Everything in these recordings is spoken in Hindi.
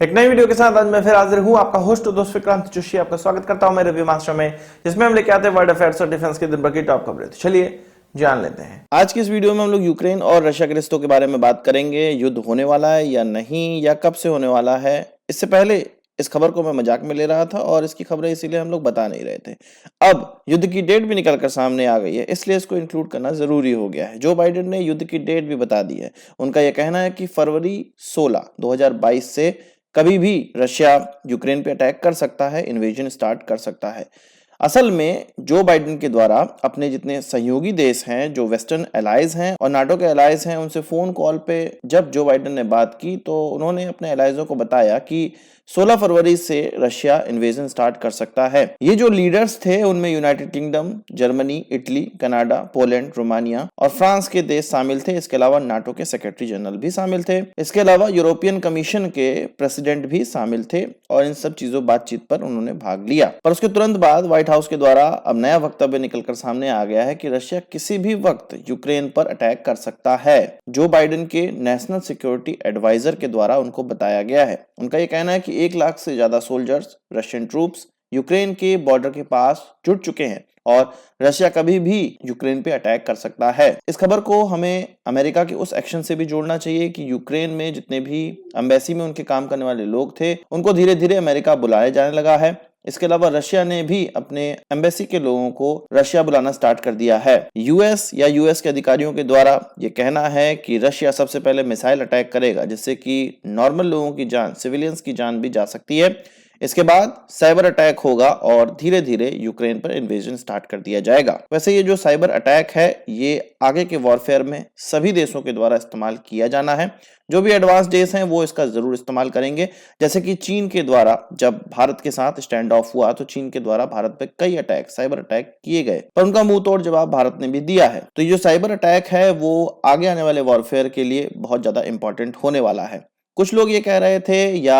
एक नई वीडियो के साथ आज मैं फिर हाजिर हूं, आपका होस्ट दोस्त विक्रांत जोशी आपका स्वागत करता हूं मेरे रिव्यू मास्टर में, जिसमें हम लेके आते हैं वर्ल्ड अफेयर्स और डिफेंस की दिन भर की टॉप खबरें। तो चलिए जान लेते हैं। आज की इस वीडियो में हम लोग यूक्रेन और रशिया के रिश्तों के बारे में बात करेंगे। युद्ध होने वाला है या नहीं, या कब से होने वाला है। इससे पहले इस खबर को मैं मजाक में ले रहा था और इसकी खबरें इसीलिए हम लोग बता नहीं रहे थे। अब युद्ध की डेट भी निकल कर सामने आ गई है, इसलिए इसको इंक्लूड करना जरूरी हो गया है। जो बाइडेन ने युद्ध की डेट भी बता दी है। उनका यह कहना है कि फरवरी 16 2022 से कभी भी रशिया यूक्रेन पे अटैक कर सकता है, इन्वेजन स्टार्ट कर सकता है। असल में जो बाइडेन के द्वारा अपने जितने सहयोगी देश हैं, जो वेस्टर्न एलाइज हैं और नाटो के एलाइज हैं, उनसे फोन कॉल पे जब जो बाइडेन ने बात की तो उन्होंने अपने एलाइजों को बताया कि 16 फरवरी से रशिया इन्वेजन स्टार्ट कर सकता है। ये जो लीडर्स थे उनमें United kingdom, Germany, Italy, Canada, Poland, Romania और फ्रांस के देश शामिल थे। इसके अलावा नाटो के सेक्रेटरी जनरल भी शामिल थे। इसके अलावा यूरोपियन कमीशन के प्रेसिडेंट भी शामिल थे और इन सब चीजों बातचीत पर उन्होंने भाग लिया। पर उसके तुरंत बाद व्हाइट हाउस के द्वारा अब नया वक्तव्य निकलकर सामने आ गया है कि रशिया किसी भी वक्त यूक्रेन पर अटैक कर सकता है। जो बाइडेन के नेशनल सिक्योरिटी एडवाइजर के द्वारा उनको बताया गया है। उनका यह कहना है कि 1 लाख से ज्यादा सोल्जर्स, रशियन ट्रूप्स यूक्रेन के बॉर्डर के पास जुट चुके हैं और रशिया कभी भी यूक्रेन पे अटैक कर सकता है। इस खबर को हमें अमेरिका के उस एक्शन से भी जोड़ना चाहिए कि यूक्रेन में जितने भी एम्बेसी में उनके काम करने वाले लोग थे, उनको धीरे धीरे अमेरिका बुलाया जाने लगा है। इसके अलावा रशिया ने भी अपने एम्बेसी के लोगों को रशिया बुलाना स्टार्ट कर दिया है। यूएस या यूएस के अधिकारियों के द्वारा ये कहना है कि रशिया सबसे पहले मिसाइल अटैक करेगा, जिससे कि नॉर्मल लोगों की जान, सिविलियंस की जान भी जा सकती है। इसके बाद साइबर अटैक होगा और धीरे धीरे यूक्रेन पर इन्वेजन स्टार्ट कर दिया जाएगा। वैसे ये जो साइबर अटैक है, ये आगे के वॉरफेयर में सभी देशों के द्वारा इस्तेमाल किया जाना है। जो भी एडवांस देश हैं वो इसका जरूर इस्तेमाल करेंगे। जैसे कि चीन के द्वारा जब भारत के साथ स्टैंड ऑफ हुआ तो चीन के द्वारा भारत पे कई अटैक, साइबर अटैक किए गए, पर उनका मुंह तोड़ जवाब भारत ने भी दिया है। तो ये जो साइबर अटैक है वो आगे आने वाले वॉरफेयर के लिए बहुत ज्यादा इंपॉर्टेंट होने वाला है। कुछ लोग ये कह रहे थे या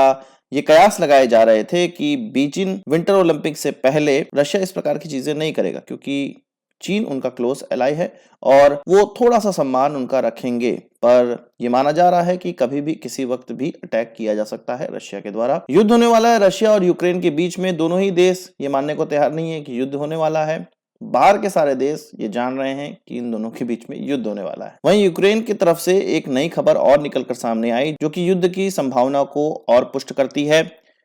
ये कयास लगाए जा रहे थे कि बीजिंग विंटर ओलंपिक से पहले रशिया इस प्रकार की चीजें नहीं करेगा, क्योंकि चीन उनका क्लोज एलाई है और वो थोड़ा सा सम्मान उनका रखेंगे। पर यह माना जा रहा है कि कभी भी किसी वक्त भी अटैक किया जा सकता है रशिया के द्वारा। युद्ध होने वाला है रशिया और यूक्रेन के बीच में। दोनों ही देश ये मानने को तैयार नहीं है कि युद्ध होने वाला है। बाहर के सारे देश ये जान रहे हैं कि इन दोनों के बीच में युद्ध होने वाला है। वहीं यूक्रेन की तरफ से एक नई खबर और निकलकर सामने आई, जो कि युद्ध की संभावना को और पुष्ट करती है।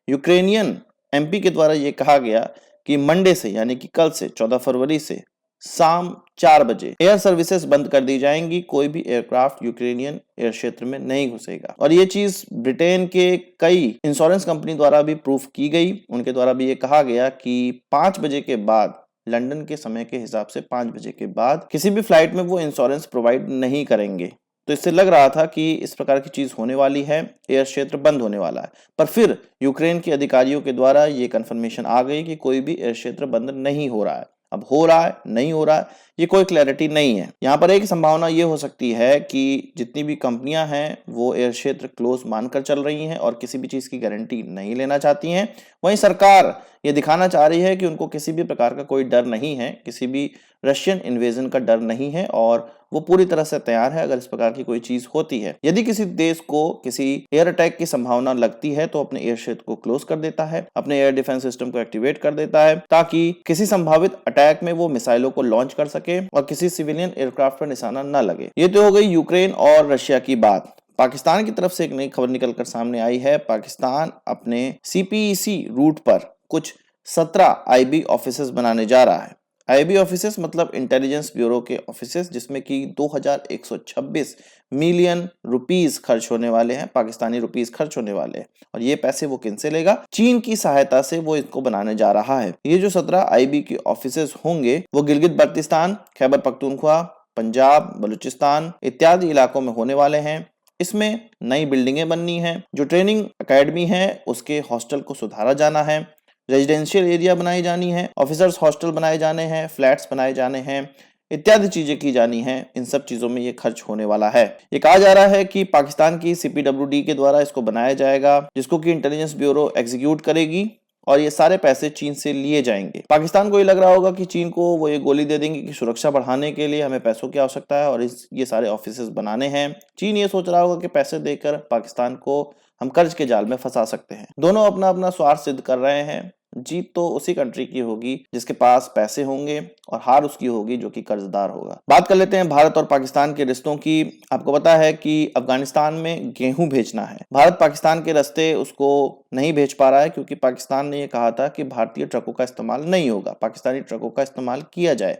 यूक्रेनियन एमपी के द्वारा ये कहा गया कि मंडे से, यानी कि कल से 14 फरवरी से शाम 4 बजे एयर सर्विसेज बंद कर दी जाएंगी। कोई भी एयरक्राफ्ट यूक्रेनियन एयर क्षेत्र में नहीं घुसेगा। और ये चीज ब्रिटेन के कई इंश्योरेंस कंपनी द्वारा भी प्रूफ की गई। उनके द्वारा भी ये कहा गया कि 5 बजे के बाद, लंदन के समय के हिसाब से 5 बजे के बाद किसी भी फ्लाइट में वो इंश्योरेंस प्रोवाइड नहीं करेंगे। तो इससे लग रहा था कि इस प्रकार की चीज होने वाली है, एयर क्षेत्र बंद होने वाला है। पर फिर यूक्रेन के अधिकारियों के द्वारा ये कंफर्मेशन आ गई कि कोई भी एयर क्षेत्र बंद नहीं हो रहा है। अब हो रहा है, नहीं हो रहा है, ये कोई क्लैरिटी नहीं है। यहाँ पर एक संभावना ये हो सकती है कि जितनी भी कंपनियां हैं वो एयर क्षेत्र क्लोज मानकर चल रही हैं और किसी भी चीज की गारंटी नहीं लेना चाहती हैं। वहीं सरकार ये दिखाना चाह रही है कि उनको किसी भी प्रकार का कोई डर नहीं है, किसी भी रशियन इन्वेजन का डर नहीं है और वो पूरी तरह से तैयार है अगर इस प्रकार की कोई चीज होती है। यदि किसी देश को किसी एयर अटैक की संभावना लगती है तो अपने एयर क्षेत्र को क्लोज कर देता है, अपने एयर डिफेंस सिस्टम को एक्टिवेट कर देता है, ताकि किसी संभावित अटैक में वो मिसाइलों को लॉन्च कर सके और किसी सिविलियन एयरक्राफ्ट पर निशाना न लगे। ये तो हो गई यूक्रेन और रशिया की बात। पाकिस्तान की तरफ से एक नई खबर निकलकर सामने आई है। पाकिस्तान अपने सीपीईसी रूट पर कुछ 17 आईबी ऑफिसेस बनाने जा रहा है। आईबी ऑफिसेस मतलब इंटेलिजेंस ब्यूरो के ऑफिसेस, जिसमें कि 2126 मिलियन रुपीस खर्च होने वाले हैं, पाकिस्तानी रुपीस खर्च होने वाले हैं। और ये पैसे वो किन से लेगा? चीन की सहायता से वो इसको बनाने जा रहा है। ये जो 17 आईबी के ऑफिसेस होंगे वो गिलगित बल्तिस्तान, खैबर पख्तूनख्वा, पंजाब, बलूचिस्तान इत्यादि इलाकों में होने वाले हैं। इसमें नई बिल्डिंगें बननी है, जो ट्रेनिंग एकेडमी है उसके हॉस्टल को सुधारा जाना है, रेजिडेंशियल एरिया बनाई जानी है, ऑफिसर्स हॉस्टल बनाए जाने हैं, फ्लैट्स बनाए जाने हैं, इत्यादि चीजें की जानी हैं। इन सब चीजों में ये खर्च होने वाला है। ये कहा जा रहा है कि पाकिस्तान की सीपीडब्ल्यूडी के द्वारा इसको बनाया जाएगा, जिसको कि इंटेलिजेंस ब्यूरो एग्जीक्यूट करेगी और ये सारे पैसे चीन से लिए जाएंगे। पाकिस्तान को ये लग रहा होगा कि चीन को वो ये गोली दे देंगे कि सुरक्षा बढ़ाने के लिए हमें पैसों की आवश्यकता है और ये सारे ऑफिसेस बनाने हैं। चीन ये सोच रहा होगा कि पैसे देकर पाकिस्तान को हम कर्ज के जाल में फंसा सकते हैं। दोनों अपना अपना स्वार्थ सिद्ध कर रहे हैं। जीत तो उसी कंट्री की होगी जिसके पास पैसे होंगे और हार उसकी होगी जो कि कर्जदार होगा। बात कर लेते हैं भारत और पाकिस्तान के रिश्तों की। आपको पता है कि अफगानिस्तान में गेहूं भेजना है। भारत पाकिस्तान के रास्ते उसको नहीं भेज पा रहा है क्योंकि पाकिस्तान ने यह कहा था कि भारतीय ट्रकों का इस्तेमाल नहीं होगा, पाकिस्तानी ट्रकों का इस्तेमाल किया जाए,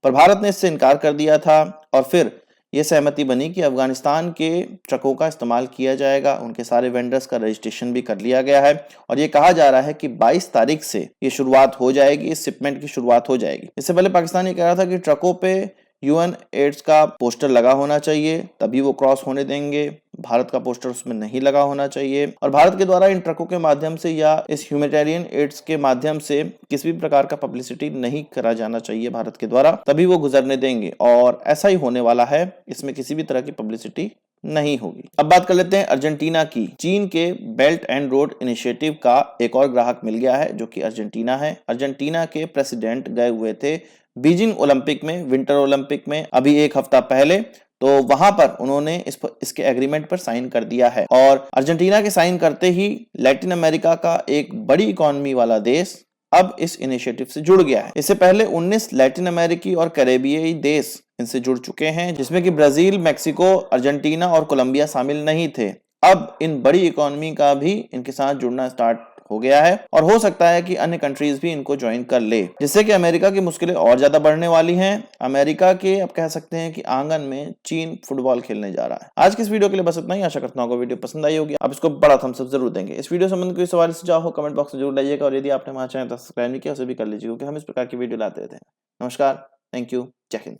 पर भारत ने इससे इनकार कर दिया था और फिर यह सहमति बनी कि अफगानिस्तान के ट्रकों का इस्तेमाल किया जाएगा। उनके सारे वेंडर्स का रजिस्ट्रेशन भी कर लिया गया है और ये कहा जा रहा है कि 22 तारीख से ये शुरुआत हो जाएगी, इस शिपमेंट की शुरुआत हो जाएगी। इससे पहले पाकिस्तान ये कह रहा था कि ट्रकों पे यूएन एड्स का पोस्टर लगा होना चाहिए तभी वो क्रॉस होने देंगे, भारत का पोस्टर उसमें नहीं लगा होना चाहिए और भारत के द्वारा इन ट्रकों के माध्यम से या इस ह्यूमैनिटेरियन एड्स के माध्यम से किसी भी प्रकार का पब्लिसिटी नहीं करा जाना चाहिए भारत के द्वारा, तभी वो गुजरने देंगे और ऐसा ही होने वाला है। इसमें किसी भी तरह की पब्लिसिटी नहीं होगी। अब बात कर लेते हैं अर्जेंटीना की। चीन के बेल्ट एंड रोड इनिशिएटिव का एक और ग्राहक मिल गया है जो कि अर्जेंटीना है। अर्जेंटीना के प्रेसिडेंट गए हुए थे बीजिंग ओलंपिक में, विंटर ओलंपिक में अभी एक हफ्ता पहले, तो वहां पर उन्होंने इसके एग्रीमेंट पर साइन कर दिया है और अर्जेंटीना के साइन करते ही लैटिन अमेरिका का एक बड़ी इकोनॉमी वाला देश अब इस इनिशिएटिव से जुड़ गया है। इससे पहले 19 लैटिन अमेरिकी और कैरेबियाई देश इनसे जुड़ चुके हैं जिसमें कि ब्राजील, मेक्सिको, अर्जेंटीना और कोलंबिया शामिल नहीं थे। अब इन बड़ी इकोनॉमी का भी इनके साथ जुड़ना स्टार्ट हो गया है और हो सकता है कि अन्य कंट्रीज भी इनको ज्वाइन कर ले, जिससे कि अमेरिका की मुश्किलें और ज्यादा बढ़ने वाली हैं। अमेरिका के अब कह सकते हैं कि आंगन में चीन फुटबॉल खेलने जा रहा है। आज की इस वीडियो के लिए बस इतना ही। आशा करता हूं आपको वीडियो पसंद आई होगी। आप इसको बड़ा थम्स अप जरूर देंगे। इस वीडियो संबंधित कोई सवाल सुझाव हो कमेंट बॉक्स में जरूर लाइएगा और यदि आपने हमारा चैनल सब्सक्राइब नहीं किया उसे भी कर लीजिए क्योंकि हम इस प्रकार की वीडियो लाते रहते हैं। नमस्कार, थैंक यू, जय हिंद।